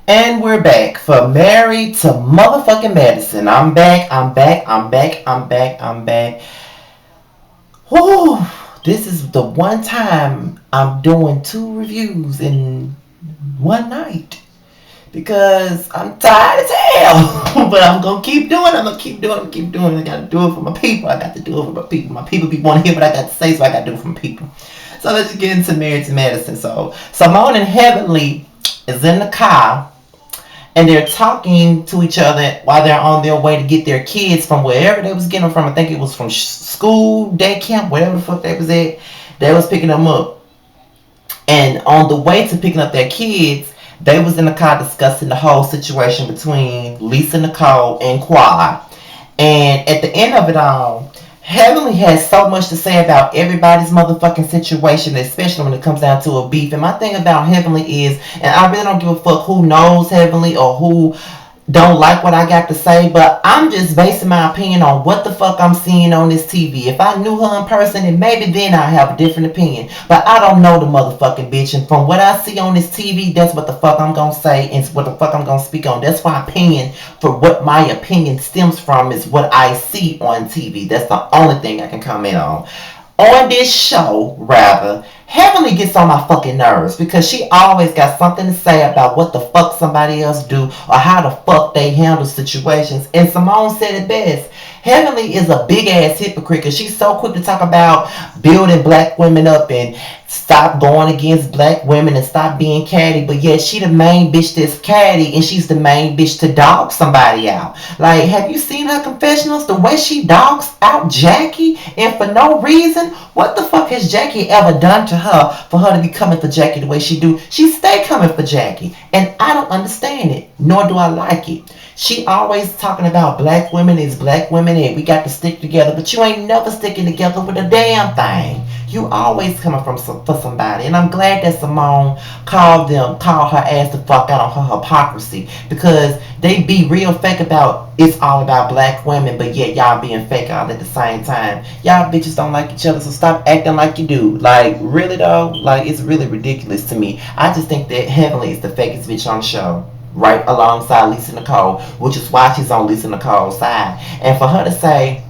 And we're back for Married to Motherfucking Medicine. I'm back, I'm back, I'm back, I'm back, I'm back. Whew, this is the one time I'm doing 2 reviews in one night because I'm tired as hell. But I'm gonna keep doing it, I'm gonna keep doing it, I'm gonna keep doing it. I gotta do it for my people, I got to do it for my people. My people be wanting to hear what I got to say, so I gotta do it for my people. So let's get into Married to Medicine. So Simone and Heavenly is in the car and they're talking to each other while they're on their way to get their kids from wherever they was getting them from. I think it was from school, day camp, whatever the fuck they was at. They was picking them up, and on the way to picking up their kids, they was in the car discussing the whole situation between Lisa Nicole and Quad. And at the end of it all, Heavenly has so much to say about everybody's motherfucking situation, especially when it comes down to a beef. And my thing about Heavenly is, and I really don't give a fuck who knows Heavenly or who don't like what I got to say, but I'm just basing my opinion on what the fuck I'm seeing on this TV. If I knew her in person, then maybe then I'd have a different opinion. But I don't know the motherfucking bitch, and from what I see on this TV, that's what the fuck I'm gonna say and what the fuck I'm gonna speak on. That's my opinion. For what my opinion stems from is what I see on TV. That's the only thing I can comment on this show, rather, Heavenly gets on my fucking nerves because she always got something to say about what the fuck somebody else do or how the fuck they handle situations. And Simone said it best. Heavenly is a big ass hypocrite because she's so quick to talk about building black women up and stop going against black women and stop being catty, but yet she the main bitch that's catty and she's the main bitch to dog somebody out. Like, have you seen her confessionals? The way she dogs out Jackie and for no reason? What the fuck has Jackie ever done to her for her to be coming for Jackie the way she do? She stay coming for Jackie, and I don't understand it, nor do I like it. She always talking about black women is black women and we got to stick together, but you ain't never sticking together with a damn thing. You always coming for somebody, and I'm glad that Simone called her ass the fuck out on her hypocrisy because they be real fake about it's all about black women, but yet y'all being fake all at the same time. Y'all bitches don't like each other, so stop acting like you do. Like, really though, like it's really ridiculous to me. I just think that Heavenly is the fakest bitch on the show, right alongside Lisa Nicole, which is why she's on Lisa Nicole's side. And for her to say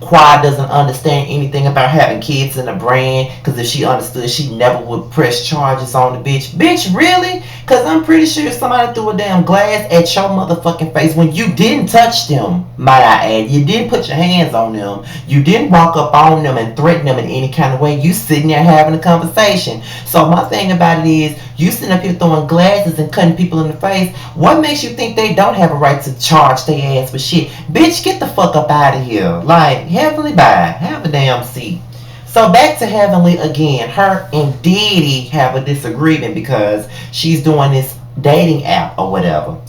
Quad doesn't understand anything about having kids in a brand, because if she understood, she never would press charges on the bitch. Bitch, really? Because I'm pretty sure somebody threw a damn glass at your motherfucking face when you didn't touch them, might I add. You didn't put your hands on them. You didn't walk up on them and threaten them in any kind of way. You sitting there having a conversation. So my thing about it is, you sitting up here throwing glasses and cutting people in the face. What makes you think they don't have a right to charge their ass for shit? Bitch, get the fuck up out of here. Like, Heavenly, bye. Have a damn seat. So back to Heavenly again. Her and Diddy have a disagreement because she's doing this dating app or whatever,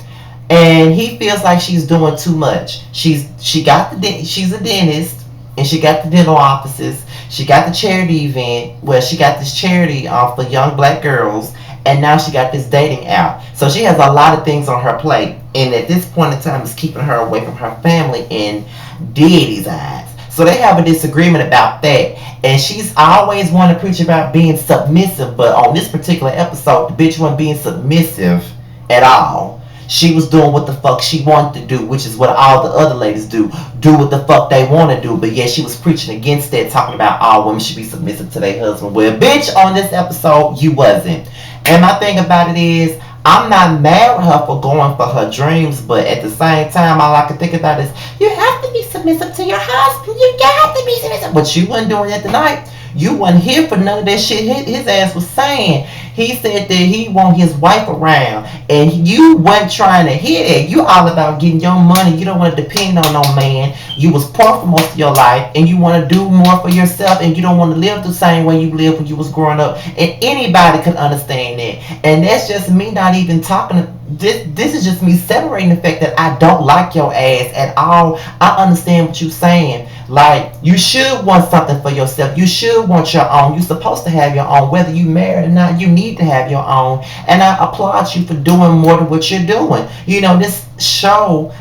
and he feels like she's doing too much. She's a dentist, and she got the dental offices. She got the charity event where she got this charity for young black girls, and now she got this dating app. So she has a lot of things on her plate, and at this point in time, it's keeping her away from her family in Diddy's eyes. So they have a disagreement about that. And she's always wanted to preach about being submissive, but on this particular episode, the bitch wasn't being submissive at all. She was doing what the fuck she wanted to do, which is what all the other ladies do. Do what the fuck they want to do. But yeah, she was preaching against that, talking about all women should be submissive to their husband. Well, bitch, on this episode, you wasn't. And my thing about it is, I'm not mad with her for going for her dreams, but at the same time, all I can think about is, you have to be submissive to your husband. You got to be submissive. But you wasn't doing that tonight. You wasn't here for none of that shit his ass was saying. He said that he want his wife around, and you wasn't trying to hear that. You all about getting your money. You don't want to depend on no man. You was poor for most of your life, and you want to do more for yourself, and you don't want to live the same way you lived when you was growing up. And anybody could understand that. And that's just me not even talking. This is just me separating the fact that I don't like your ass at all. I understand what you're saying. Like, you should want something for yourself. You should want your own. You're supposed to have your own. Whether you married or not, you need to have your own. And I applaud you for doing more than what you're doing. You know, this show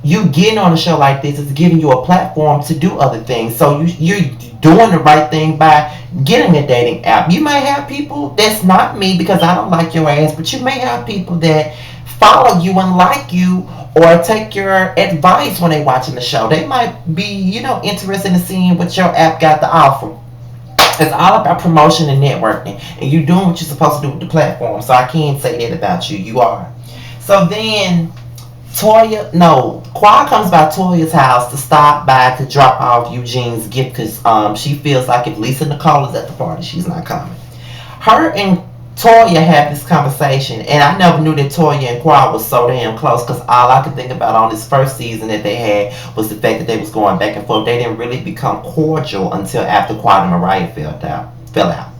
you getting on a show like this is giving you a platform to do other things. So you're doing the right thing by getting a dating app. You may have people that's not me because I don't like your ass, but you may have people that follow you and like you or take your advice when they watching the show. They might be, interested in seeing what your app got to offer. It's all about promotion and networking, and you doing what you're supposed to do with the platform. So I can't say that about you. You are. So then Toya, no, Quad comes by Toya's house to stop by to drop off Eugene's gift because she feels like if Lisa Nicole is at the party, she's not coming. Her and Toya had this conversation, and I never knew that Toya and Quad was so damn close because all I could think about on this first season that they had was the fact that they was going back and forth. They didn't really become cordial until after Quad and Mariah fell out.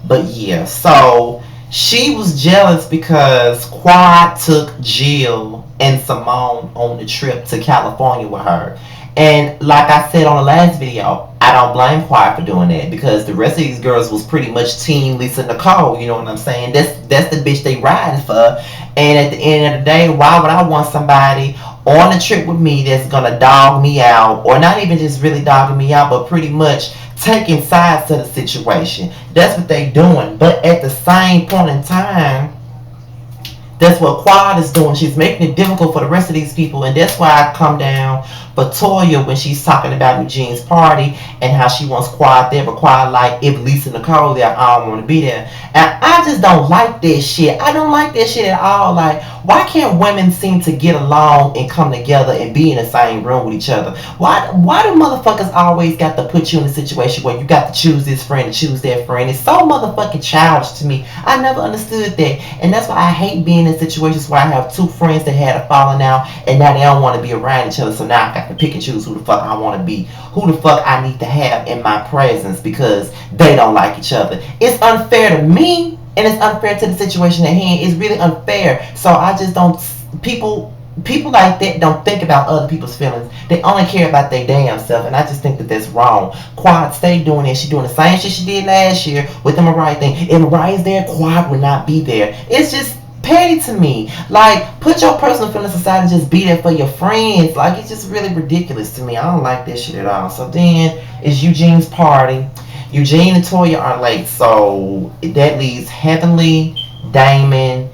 But yeah, so she was jealous because Quad took Jill and Simone on the trip to California with her. And like I said on the last video, I don't blame Quad for doing that because the rest of these girls was pretty much team Lisa Nicole. You know what I'm saying? That's the bitch they riding for. And at the end of the day, why would I want somebody on a trip with me that's gonna dog me out, or not even just really dogging me out, but pretty much taking sides to the situation? That's what they doing. But at the same point in time, that's what Quad is doing. She's making it difficult for the rest of these people, and that's why I come down for Toya when she's talking about Eugene's party and how she wants Quad there, but Quad like, if Lisa Nicole there, I don't want to be there. And I just don't like that shit. I don't like that shit at all. Like, why can't women seem to get along and come together and be in the same room with each other? Why do motherfuckers always got to put you in a situation where you got to choose this friend and choose that friend? It's so motherfucking childish to me. I never understood that, and that's why I hate being in situations where I have two friends that had a falling out and now they don't want to be around each other. So now I got to pick and choose who the fuck I want to be, who the fuck I need to have in my presence because they don't like each other. It's unfair to me, and it's unfair to the situation at hand. It's really unfair. So I just don't. People like that don't think about other people's feelings. They only care about their damn self, and I just think that that's wrong. Quad stay doing it. She doing the same shit she did last year with the Mariah thing. If Mariah's there, Quad would not be there. It's just petty to me. Like, put your personal feelings aside and just be there for your friends. Like, it's just really ridiculous to me. I don't like that shit at all. So then it's Eugene's party. Eugene and Toya are late, so that leaves Heavenly, Damon,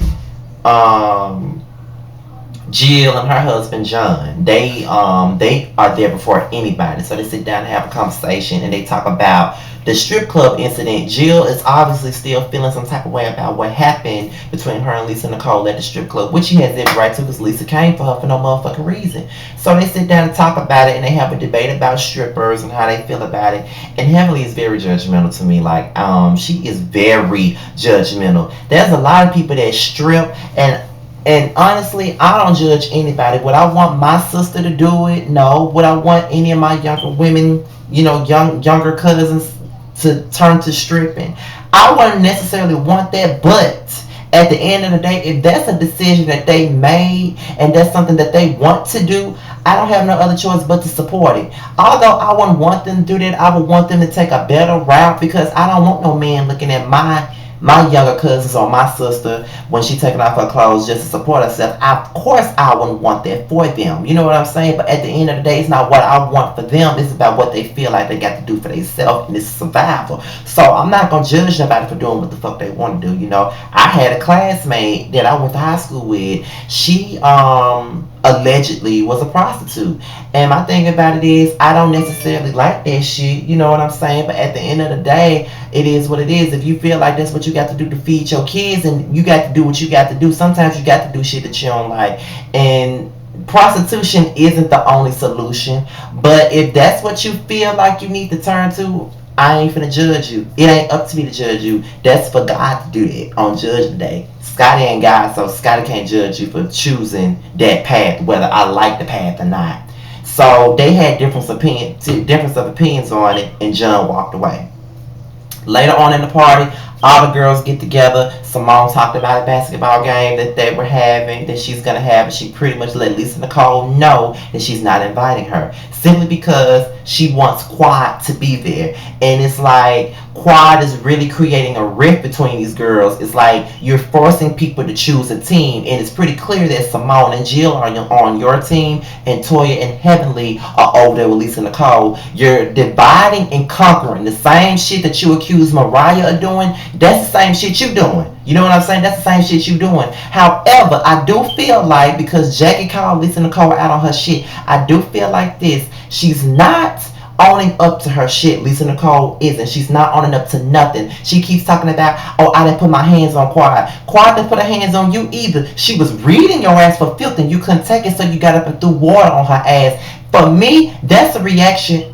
Jill and her husband John. They are there before anybody. So they sit down and have a conversation and they talk about the strip club incident. Jill is obviously still feeling some type of way about what happened between her and Lisa Nicole at the strip club, which she has every right to because Lisa came for her for no motherfucking reason. So they sit down and talk about it and they have a debate about strippers and how they feel about it. And Heavenly is very judgmental to me. Like, she is very judgmental. There's a lot of people that strip, and honestly, I don't judge anybody. Would I want my sister to do it? No. Would I want any of my younger women, younger cousins to turn to stripping? I wouldn't necessarily want that, but at the end of the day, if that's a decision that they made and that's something that they want to do, I don't have no other choice but to support it. Although I wouldn't want them to do that, I would want them to take a better route because I don't want no man looking at my younger cousins or my sister when she taking off her clothes just to support herself. Of course I wouldn't want that for them. You know what I'm saying? But at the end of the day, it's not what I want for them. It's about what they feel like they got to do for themselves, and it's survival. So I'm not going to judge nobody for doing what the fuck they want to do. I had a classmate that I went to high school with. She allegedly was a prostitute. And my thing about it is, I don't necessarily like that shit. You know what I'm saying? But at the end of the day, it is what it is. If you feel like that's what you got to do to feed your kids, and you got to do what you got to do, sometimes you got to do shit that you don't like. And prostitution isn't the only solution. But if that's what you feel like you need to turn to, I ain't finna judge you. It ain't up to me to judge you. That's for God to do that on Judgment Day. Scotty ain't God, so Scotty can't judge you for choosing that path, whether I like the path or not. So they had difference of opinions on it, and John walked away. Later on in the party, all the girls get together. Simone talked about a basketball game that they were having, that she's going to have, and she pretty much let Lisa Nicole know that she's not inviting her. Simply because she wants Quad to be there. And it's like Quad is really creating a rift between these girls. It's like you're forcing people to choose a team, and it's pretty clear that Simone and Jill are on your team, and Toya and Heavenly are over there with Lisa Nicole. You're dividing and conquering. The same shit that you accuse Mariah of doing, that's the same shit you doing. You know what I'm saying? That's the same shit you doing. However, I do feel like, because Jackie called Lisa Nicole out on her shit, I do feel like this. She's not owning up to her shit. Lisa Nicole isn't. She's not owning up to nothing. She keeps talking about, oh, I didn't put my hands on Quad. Quad didn't put her hands on you either. She was reading your ass for filth and you couldn't take it, so you got up and threw water on her ass. For me, that's a reaction.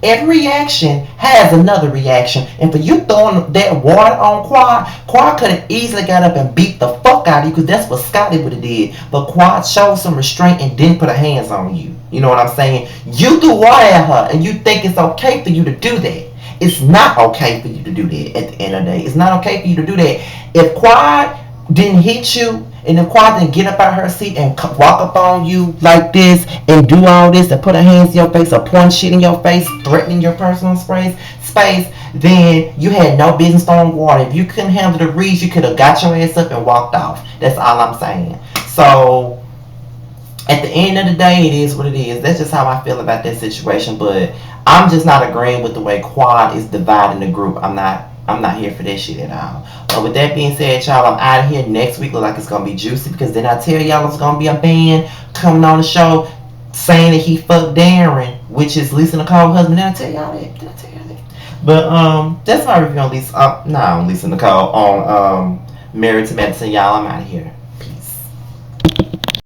Every reaction has another reaction. And for you throwing that water on Quad could have easily got up and beat the fuck out of you, because that's what Scotty would have did. But Quad showed some restraint and didn't put her hands on you. You know what I'm saying? You threw water at her and you think it's okay for you to do that. It's not okay for you to do that at the end of the day. It's not okay for you to do that. If Quad didn't hit you, and if Quad didn't get up out of her seat and walk up on you like this and do all this and put her hands in your face or point shit in your face, threatening your personal space, then you had no business throwing water. If you couldn't handle the reach, you could have got your ass up and walked off. That's all I'm saying. So at the end of the day, it is what it is. That's just how I feel about that situation. But I'm just not agreeing with the way Quad is dividing the group. I'm not here for that shit at all. But with that being said, y'all, I'm out of here. Next week look like it's gonna be juicy, because then I tell y'all it's gonna be a man coming on the show saying that he fucked Darren, which is Lisa Nicole's husband. Did I tell y'all that? But that's my review on Lisa. Lisa Nicole on Married to Medicine. Y'all, I'm out of here.